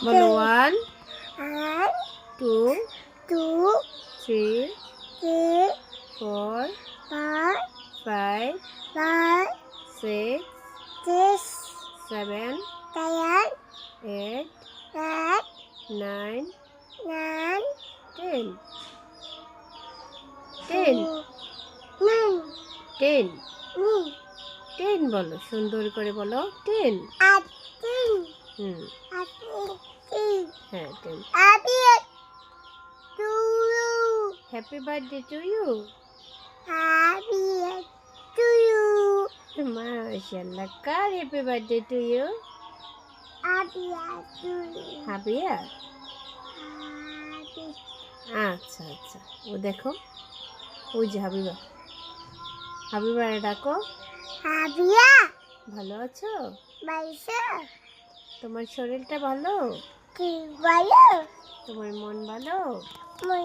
বলো 1 1 2 2 3 3 4 4 5 5 6 6 7 7 8 8 9 9 10 10 9 10 9 10 বলো, সুন্দর করে বলো 10। 18 হুম, 18 হ্যাঁ 10। Happy to you. Happy birthday to you. Happy to you. মাশাআল্লাহ, কার happy birthday to you? Happy to you. Habiya. Happy. আচ্ছা আচ্ছা, ও দেখো, ওই যে হাবিবা, হাবিবারে ডাকো। Habia. ভালো আছো? Maisha. তোমার শরীরটা ভালো? Kibalo. তোমার মন ভালো? Muy.